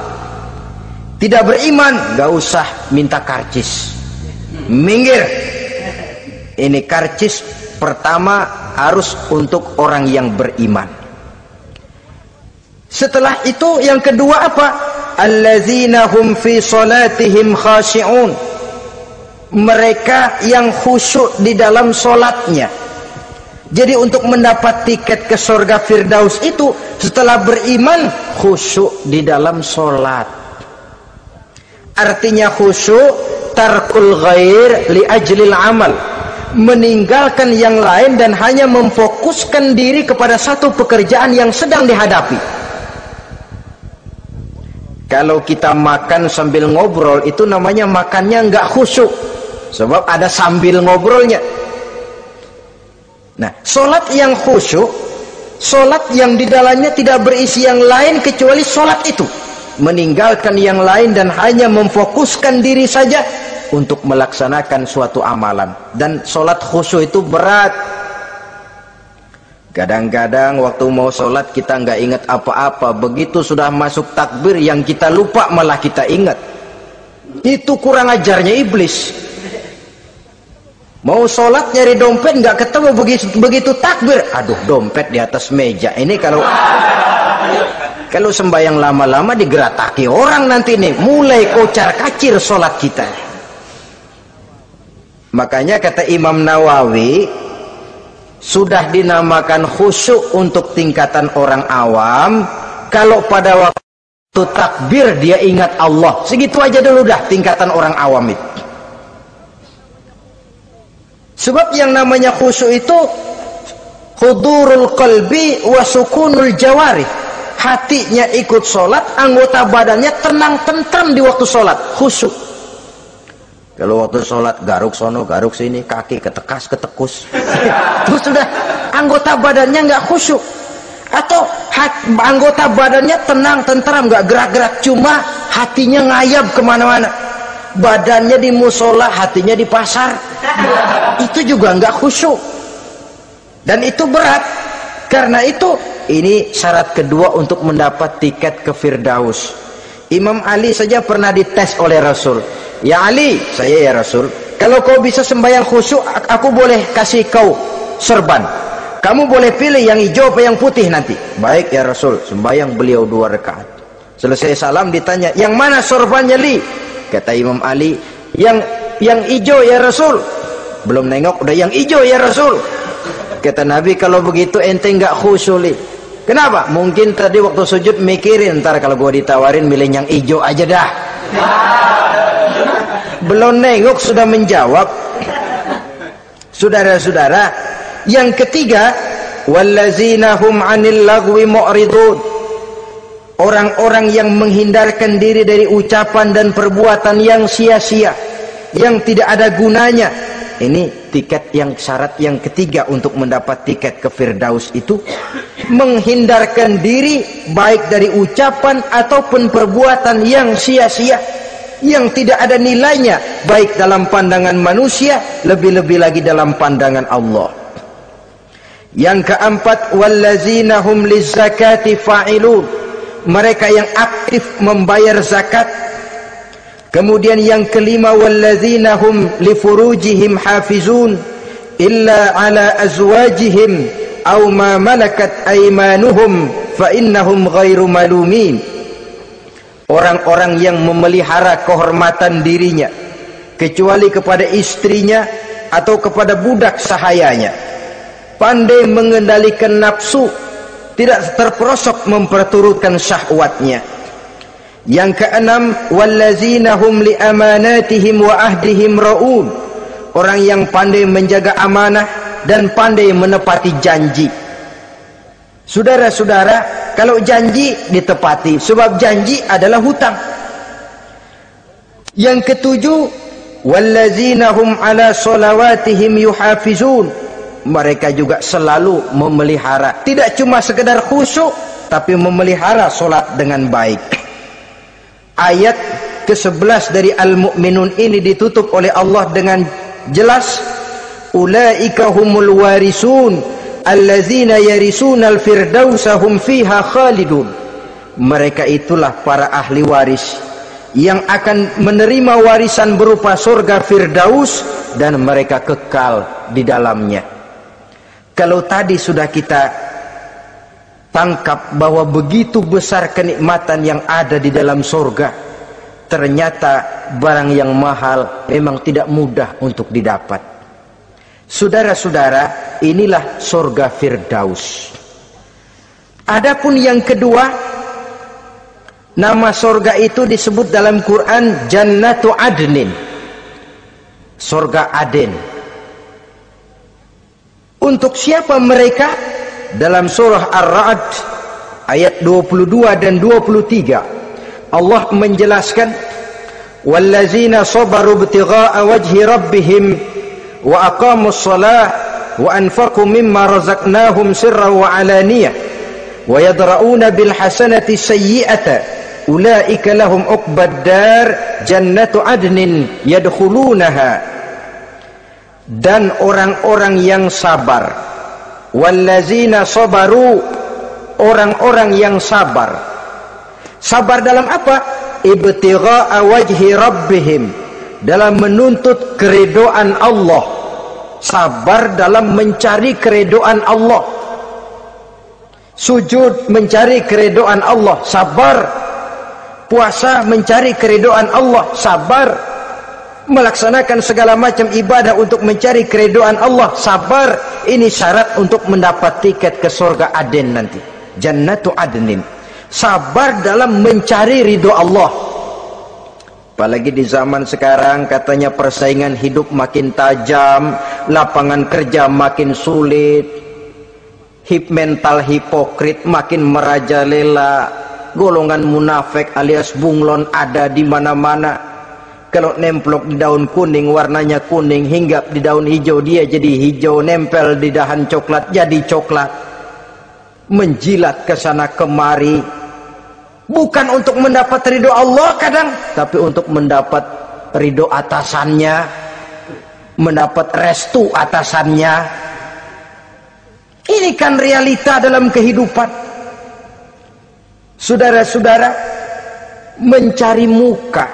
Tidak beriman, gak usah minta karcis, minggir. Ini karcis pertama harus untuk orang yang beriman. Setelah itu yang kedua apa? Allazina hum fi salatihim khashi'un, mereka yang khusyuk di dalam solatnya. Jadi untuk mendapat tiket ke surga Firdaus itu, setelah beriman khusyuk di dalam solat. Artinya khusyuk tarkul ghair li ajlil amal, meninggalkan yang lain dan hanya memfokuskan diri kepada satu pekerjaan yang sedang dihadapi. Kalau kita makan sambil ngobrol, itu namanya makannya nggak khusyuk, sebab ada sambil ngobrolnya. Nah, sholat yang khusyuk, sholat yang di dalamnya tidak berisi yang lain kecuali sholat itu, meninggalkan yang lain dan hanya memfokuskan diri saja untuk melaksanakan suatu amalan. Dan sholat khusyuk itu berat. Kadang-kadang waktu mau sholat kita nggak ingat apa-apa, begitu sudah masuk takbir yang kita lupa malah kita ingat. Itu kurang ajarnya iblis. Mau sholat nyari dompet nggak ketemu, begitu takbir, aduh dompet di atas meja. Ini kalau sembahyang lama-lama digerataki orang nanti nih, mulai kocar kacir sholat kita. Makanya kata Imam Nawawi, sudah dinamakan khusyuk untuk tingkatan orang awam kalau pada waktu takbir dia ingat Allah. Segitu aja dulu dah tingkatan orang awam itu. Sebab yang namanya khusyuk itu hudurul qalbi wa sukunul jawarih. Hatinya ikut sholat, anggota badannya tenang tentram di waktu sholat, khusyuk. Kalau waktu sholat garuk sono garuk sini, kaki ketekas ketekus, terus sudah anggota badannya nggak khusyuk. Atau anggota badannya tenang tentram, nggak gerak-gerak, cuma hatinya ngayab kemana-mana. Badannya di musola, hatinya di pasar, itu juga nggak khusyuk. Dan itu berat. Karena itu ini syarat kedua untuk mendapat tiket ke Firdaus. Imam Ali saja pernah dites oleh Rasul. Ya Ali, saya ya Rasul, kalau kau bisa sembahyang khusyuk, aku boleh kasih kau serban. Kamu boleh pilih yang hijau apa yang putih nanti. Baik ya Rasul, sembahyang beliau 2 rakaat. Selesai salam ditanya, yang mana sorbannya Li? Kata Imam Ali, yang hijau ya Rasul. Belum nengok udah yang hijau ya Rasul. Kata Nabi, kalau begitu ente nggak khusyuk Li. Kenapa? Mungkin tadi waktu sujud mikirin, ntar kalau gua ditawarin milih yang hijau aja dah. Belum nengok sudah menjawab. Saudara-saudara, yang ketiga, wallazina hum 'anil lagwi mu'ridun. Orang-orang yang menghindarkan diri dari ucapan dan perbuatan yang sia-sia, yang tidak ada gunanya. Ini tiket yang syarat yang ketiga untuk mendapat tiket ke Firdaus itu, menghindarkan diri baik dari ucapan ataupun perbuatan yang sia-sia, yang tidak ada nilainya baik dalam pandangan manusia, lebih-lebih lagi dalam pandangan Allah. Yang keempat, wallazina hum lizzakati fa'ilun. Mereka yang aktif membayar zakat. Kemudian yang kelima, wallazina hum li furujihim hafizun illa ala azwajihim aw ma malakat aymanuhum fa innahum ghairu malumin. Orang-orang yang memelihara kehormatan dirinya kecuali kepada istrinya atau kepada budak sahayanya, pandai mengendalikan nafsu, tidak terperosok memperturutkan syahwatnya. Yang keenam, wallazina hum li amanatihim wa ahdihim raun. Orang yang pandai menjaga amanah dan pandai menepati janji. Saudara-saudara, kalau janji ditepati, sebab janji adalah hutang. Yang ketujuh, wallazina hum ala sholawatihim yuhafizun. Mereka juga selalu memelihara, tidak cuma sekedar khusyuk, tapi memelihara solat dengan baik. Ayat ke-11 dari Al-Mu'minun ini ditutup oleh Allah dengan jelas, ulaika humul warisun allazina yarisunal firdausa hum fiha khalidun. Mereka itulah para ahli waris yang akan menerima warisan berupa surga Firdaus dan mereka kekal di dalamnya. Kalau tadi sudah kita tangkap bahwa begitu besar kenikmatan yang ada di dalam surga, ternyata barang yang mahal memang tidak mudah untuk didapat. Saudara-saudara, inilah surga Firdaus. Adapun yang kedua, nama surga itu disebut dalam Quran Jannatu Adnin, surga Aden. Untuk siapa mereka? Dalam surah Ar-Ra'd ayat 22 dan 23 Allah menjelaskan, wallazina sabaru ibtigha'a wajhi rabbihim wa aqamus shalah wa anfaqu mimma razaqnahum sirran wa alaniyah wa yadra'una bil hasanati sayyi'ata ulaika lahum uqbad dar jannatu adnin yadkhulunaha. Dan orang-orang yang sabar, wallazina sabaru, orang-orang yang sabar. Sabar dalam apa? Ibtigha'a wajhi rabbihim, dalam menuntut keridhaan Allah. Sabar dalam mencari keridhaan Allah. Sujud mencari keridhaan Allah, sabar. Puasa mencari keridhaan Allah, sabar. Melaksanakan segala macam ibadah untuk mencari keridhaan Allah, sabar. Ini syarat untuk mendapat tiket ke surga Aden nanti, Jannatu Adnin. Sabar dalam mencari ridho Allah. Apalagi di zaman sekarang katanya persaingan hidup makin tajam, lapangan kerja makin sulit, mental hipokrit makin merajalela, golongan munafik alias bunglon ada di mana-mana. Kalau nemplok di daun kuning warnanya kuning, hinggap di daun hijau dia jadi hijau, nempel di dahan coklat jadi coklat. Menjilat ke sana kemari, bukan untuk mendapat ridho Allah kadang, tapi untuk mendapat ridho atasannya, mendapat restu atasannya. Ini kan realita dalam kehidupan. Saudara-saudara, mencari muka,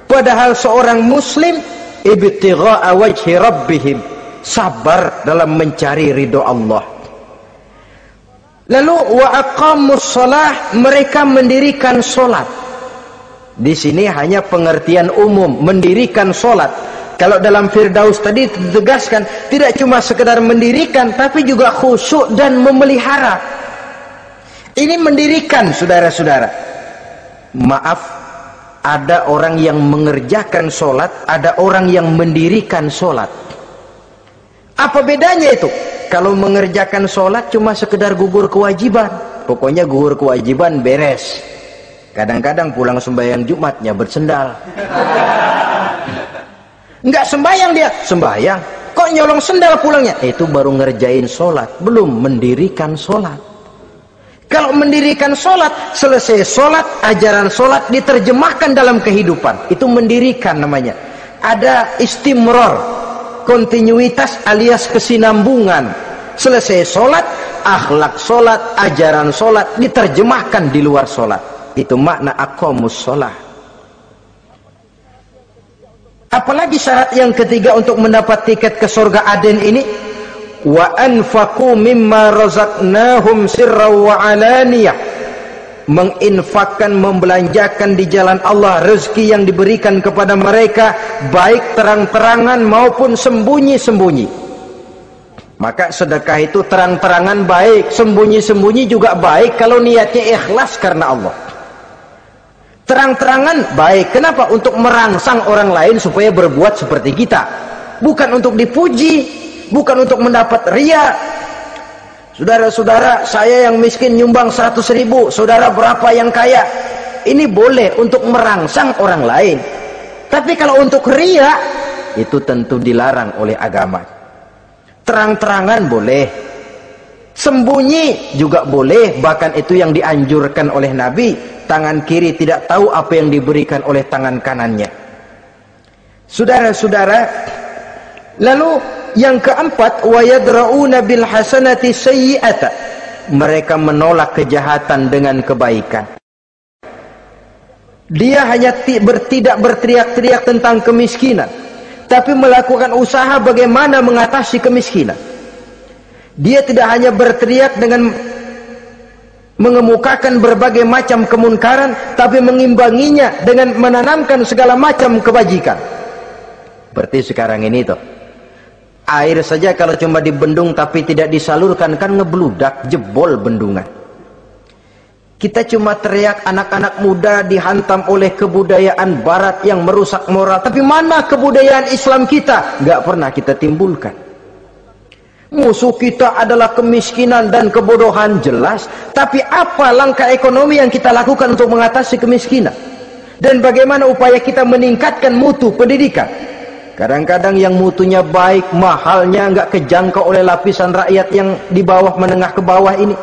padahal seorang muslim ibtigha'a wajhi rabbihim, sabar dalam mencari ridho Allah. Lalu wa aqamus shalah, mereka mendirikan solat. Di sini hanya pengertian umum, mendirikan solat. Kalau dalam Firdaus tadi ditegaskan, tidak cuma sekedar mendirikan, tapi juga khusyuk dan memelihara. Ini mendirikan, saudara-saudara. Maaf, ada orang yang mengerjakan solat, ada orang yang mendirikan solat. Apa bedanya itu? Kalau mengerjakan sholat cuma sekedar gugur kewajiban, pokoknya gugur kewajiban beres. Kadang-kadang pulang sembahyang Jumatnya bersendal. Enggak sembahyang dia, sembahyang. Kok nyolong sendal pulangnya? Itu baru ngerjain sholat, belum mendirikan sholat. Kalau mendirikan sholat, selesai sholat, ajaran sholat diterjemahkan dalam kehidupan. Itu mendirikan namanya. Ada istimror, kontinuitas alias kesinambungan. Selesai sholat, akhlak sholat, ajaran sholat diterjemahkan di luar sholat. Itu makna aqamus sholah. Apalagi syarat yang ketiga untuk mendapat tiket ke surga Aden ini, wa anfaqu mimma razaqnahum sirran wa alaniyah, menginfakkan, membelanjakan di jalan Allah rezeki yang diberikan kepada mereka, baik terang-terangan maupun sembunyi-sembunyi. Maka sedekah itu terang-terangan baik, sembunyi-sembunyi juga baik kalau niatnya ikhlas karena Allah. Terang-terangan baik, kenapa? Untuk merangsang orang lain supaya berbuat seperti kita, bukan untuk dipuji, bukan untuk mendapat ria. Saudara-saudara, saya yang miskin nyumbang 100.000, saudara berapa yang kaya? Ini boleh untuk merangsang orang lain. Tapi kalau untuk ria, itu tentu dilarang oleh agama. Terang-terangan boleh, sembunyi juga boleh, bahkan itu yang dianjurkan oleh Nabi. Tangan kiri tidak tahu apa yang diberikan oleh tangan kanannya. Saudara-saudara, lalu yang keempat, wa yadra'una bil hasanati sayyi'ata, mereka menolak kejahatan dengan kebaikan. Dia hanya tidak berteriak-teriak tentang kemiskinan, tapi melakukan usaha bagaimana mengatasi kemiskinan. Dia tidak hanya berteriak dengan mengemukakan berbagai macam kemunkaran, tapi mengimbanginya dengan menanamkan segala macam kebajikan. Seperti sekarang ini tuh, air saja kalau cuma dibendung tapi tidak disalurkan kan ngebludak, jebol bendungan. Kita cuma teriak anak-anak muda dihantam oleh kebudayaan barat yang merusak moral, tapi mana kebudayaan Islam kita? Nggak pernah kita timbulkan. Musuh kita adalah kemiskinan dan kebodohan, jelas. Tapi apa langkah ekonomi yang kita lakukan untuk mengatasi kemiskinan? Dan bagaimana upaya kita meningkatkan mutu pendidikan? Kadang-kadang yang mutunya baik, mahalnya nggak kejangkau oleh lapisan rakyat yang di bawah, menengah ke bawah ini.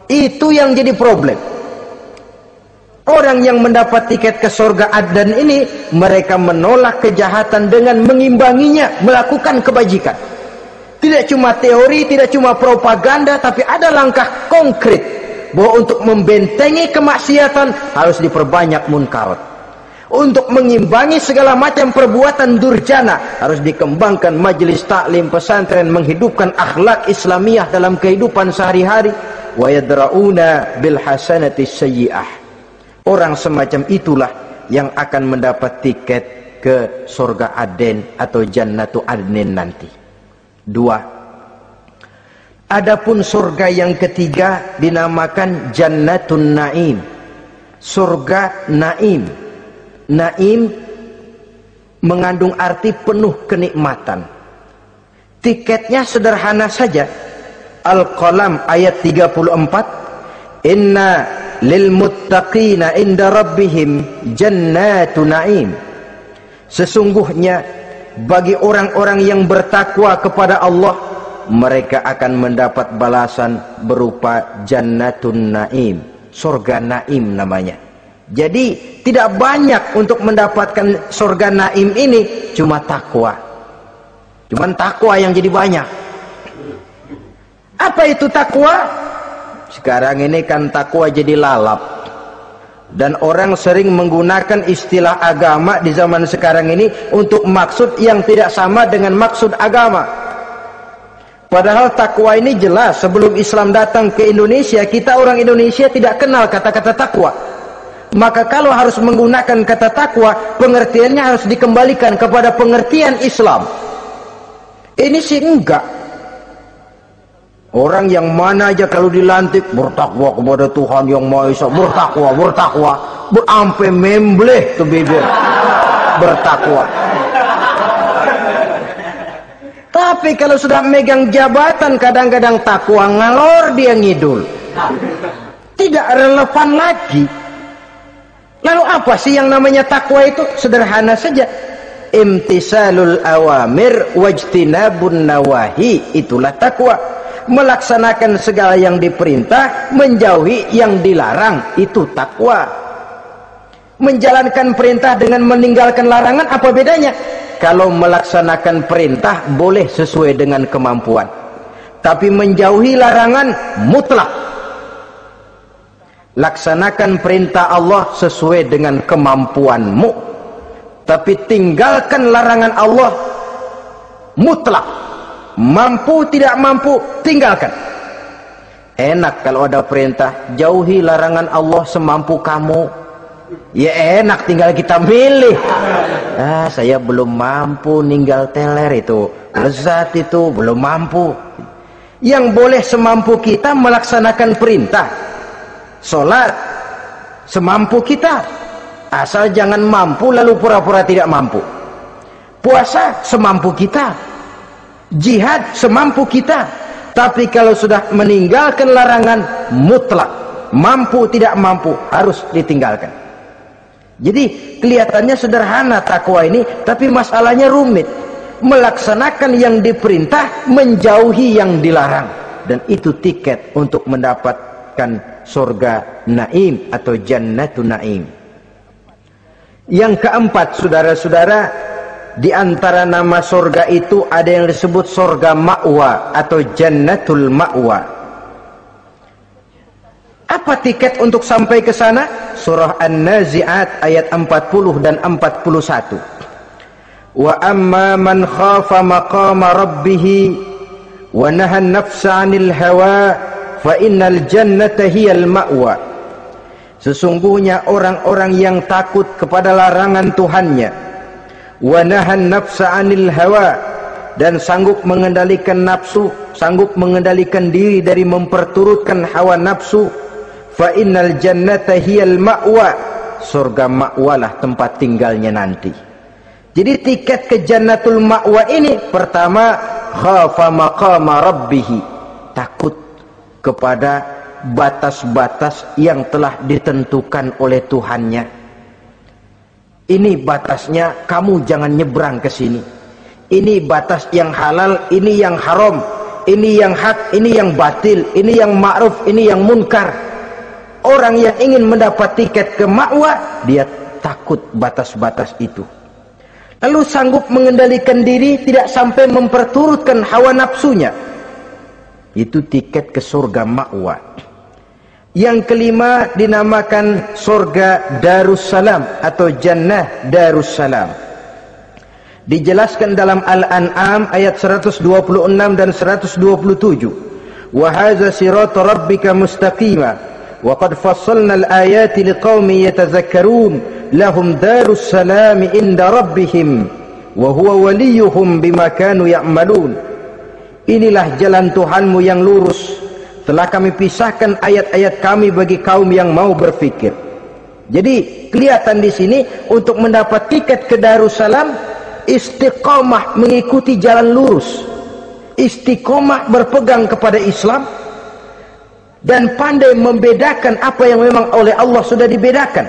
Itu yang jadi problem. Orang yang mendapat tiket ke surga Adnan ini, mereka menolak kejahatan dengan mengimbanginya, melakukan kebajikan. Tidak cuma teori, tidak cuma propaganda, tapi ada langkah konkret bahwa untuk membentengi kemaksiatan harus diperbanyak munkarat. Untuk mengimbangi segala macam perbuatan durjana harus dikembangkan majelis taklim pesantren, menghidupkan akhlak Islamiyah dalam kehidupan sehari-hari. Wa yadra'una bil hasanati sayyi'ah. Orang semacam itulah yang akan mendapat tiket ke surga Aden atau Jannatu Adnin nanti. 2. Adapun surga yang ketiga dinamakan Jannatun Naim. Surga Naim. Naim mengandung arti penuh kenikmatan. Tiketnya sederhana saja. Al-Qalam ayat 34. Inna lil muttaqina inda rabbihim jannatu na'im. Sesungguhnya bagi orang-orang yang bertakwa kepada Allah, mereka akan mendapat balasan berupa jannatun na'im, surga Naim namanya. Jadi tidak banyak untuk mendapatkan surga Naim ini, cuma takwa. Cuman takwa yang jadi banyak. Apa itu takwa? Sekarang ini kan takwa jadi lalap. Dan orang sering menggunakan istilah agama di zaman sekarang ini untuk maksud yang tidak sama dengan maksud agama. Padahal takwa ini jelas, sebelum Islam datang ke Indonesia, kita orang Indonesia tidak kenal kata-kata takwa. Maka kalau harus menggunakan kata takwa, pengertiannya harus dikembalikan kepada pengertian Islam. Ini sih enggak. Orang yang mana aja kalau dilantik bertakwa kepada Tuhan yang Maha Esa, bertakwa, sampai membleh tuh bibir, bertakwa. Tapi kalau sudah megang jabatan, kadang-kadang takwa ngalor dia ngidul, tidak relevan lagi. Lalu apa sih yang namanya takwa itu? Sederhana saja, imtisalul awamir wajtinabun nawahi, itulah takwa. Melaksanakan segala yang diperintah, menjauhi yang dilarang, itu takwa. Menjalankan perintah dengan meninggalkan larangan, apa bedanya? Kalau melaksanakan perintah boleh sesuai dengan kemampuan, tapi menjauhi larangan mutlak. Laksanakan perintah Allah sesuai dengan kemampuanmu, tapi tinggalkan larangan Allah mutlak. Mampu tidak mampu, tinggalkan. Enak kalau ada perintah, jauhi larangan Allah semampu kamu. Ya enak, tinggal kita milih. Saya belum mampu ninggal teler itu, lezat itu, belum mampu. Yang boleh semampu kita melaksanakan perintah. Sholat semampu kita, asal jangan mampu lalu pura-pura tidak mampu. Puasa semampu kita, jihad semampu kita. Tapi kalau sudah meninggalkan larangan mutlak, mampu tidak mampu harus ditinggalkan. Jadi kelihatannya sederhana takwa ini, tapi masalahnya rumit. Melaksanakan yang diperintah, menjauhi yang dilarang, dan itu tiket untuk mendapatkan surga Naim atau Jannatun Naim. Yang keempat, saudara-saudara, di antara nama surga itu ada yang disebut surga ma'wa atau Jannatul Ma'wa. Apa tiket untuk sampai ke sana? Surah An-Nazi'at ayat 40 dan 41. Wa amma man khafa maqama rabbih wa nahan nafsa 'anil hawa fa innal jannata hiyal ma'wa. Sesungguhnya orang-orang yang takut kepada larangan Tuhannya, wa nahan nafsa 'anil hawa, dan sanggup mengendalikan nafsu, sanggup mengendalikan diri dari memperturutkan hawa nafsu, fa innal jannata hiyal ma'wa, surga ma'walah tempat tinggalnya nanti. Jadi tiket ke Jannatul Ma'wa ini, pertama khafa maqama rabbih, takut kepada batas-batas yang telah ditentukan oleh Tuhannya. Ini batasnya, kamu jangan nyebrang ke sini. Ini batas yang halal, ini yang haram, ini yang hak, ini yang batil, ini yang ma'ruf, ini yang munkar. Orang yang ingin mendapat tiket ke ma'wa, dia takut batas-batas itu. Lalu sanggup mengendalikan diri, tidak sampai memperturutkan hawa nafsunya. Itu tiket ke surga ma'wa. Yang kelima dinamakan surga Darussalam atau Jannah Darussalam. Dijelaskan dalam Al-An'am ayat 126 dan 127. Wa hadza sirata rabbika mustaqima wa qad fassalna al-ayati liqaumin yatazakkarun lahum darussalam inda rabbihim wa huwa waliyuhum bima kanu ya'malun. Inilah jalan Tuhanmu yang lurus. Telah kami pisahkan ayat-ayat kami bagi kaum yang mau berfikir. Jadi kelihatan di sini untuk mendapat tiket ke Darussalam, istiqomah mengikuti jalan lurus, istiqomah berpegang kepada Islam, dan pandai membedakan apa yang memang oleh Allah sudah dibedakan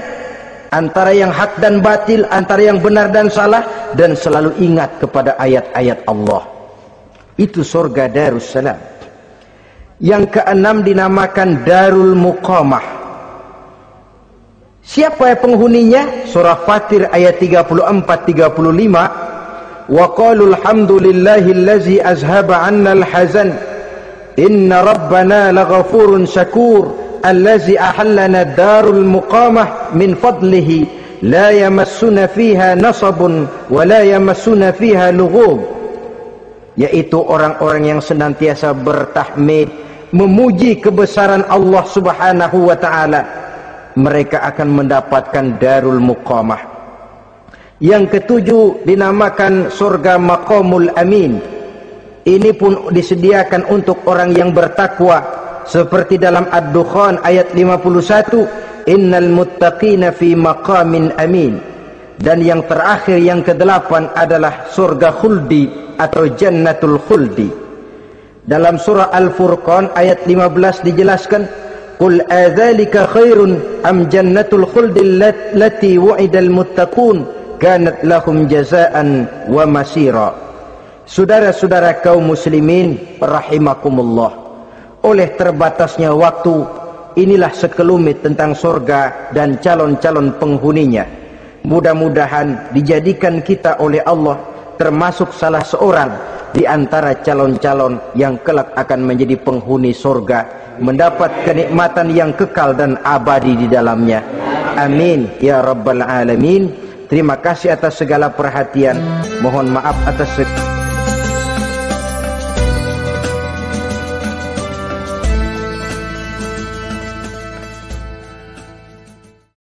antara yang hak dan batil, antara yang benar dan salah, dan selalu ingat kepada ayat-ayat Allah. Itu surga Darussalam. Yang keenam dinamakan Darul Muqamah. Siapa penghuninya? Surah Fatir ayat 34-35. Wa qalu alhamdulillahillazi azhaba 'anna al-hazan inna rabbana laghafurun syakur allazi ahallana darul muqamah min fadlihi la yamassuna fiha nasabun wa la yamassuna fiha lughub. Yaitu orang-orang yang senantiasa bertahmid, memuji kebesaran Allah Subhanahu wa ta'ala. Mereka akan mendapatkan Darul Muqamah. Yang ketujuh dinamakan surga Maqamul Amin. Ini pun disediakan untuk orang yang bertakwa, seperti dalam Ad-Dukhan ayat 51, innal muttaqina fi maqamin amin. Dan yang terakhir, yang kedelapan adalah surga khuldi atau Jannatul Khuldi. Dalam surah Al-Furqan ayat 15 dijelaskan, qul adzalika khairun am jannatul khuldi allati wu'idal muttaqun kanat lahum jazaan wa masira. Saudara-saudara kaum muslimin rahimakumullah, oleh terbatasnya waktu, inilah sekelumit tentang surga dan calon-calon penghuninya. Mudah-mudahan dijadikan kita oleh Allah termasuk salah seorang di antara calon-calon yang kelak akan menjadi penghuni surga, mendapat kenikmatan yang kekal dan abadi di dalamnya. Amin ya rabbal alamin. Terima kasih atas segala perhatian. Mohon maaf atas segala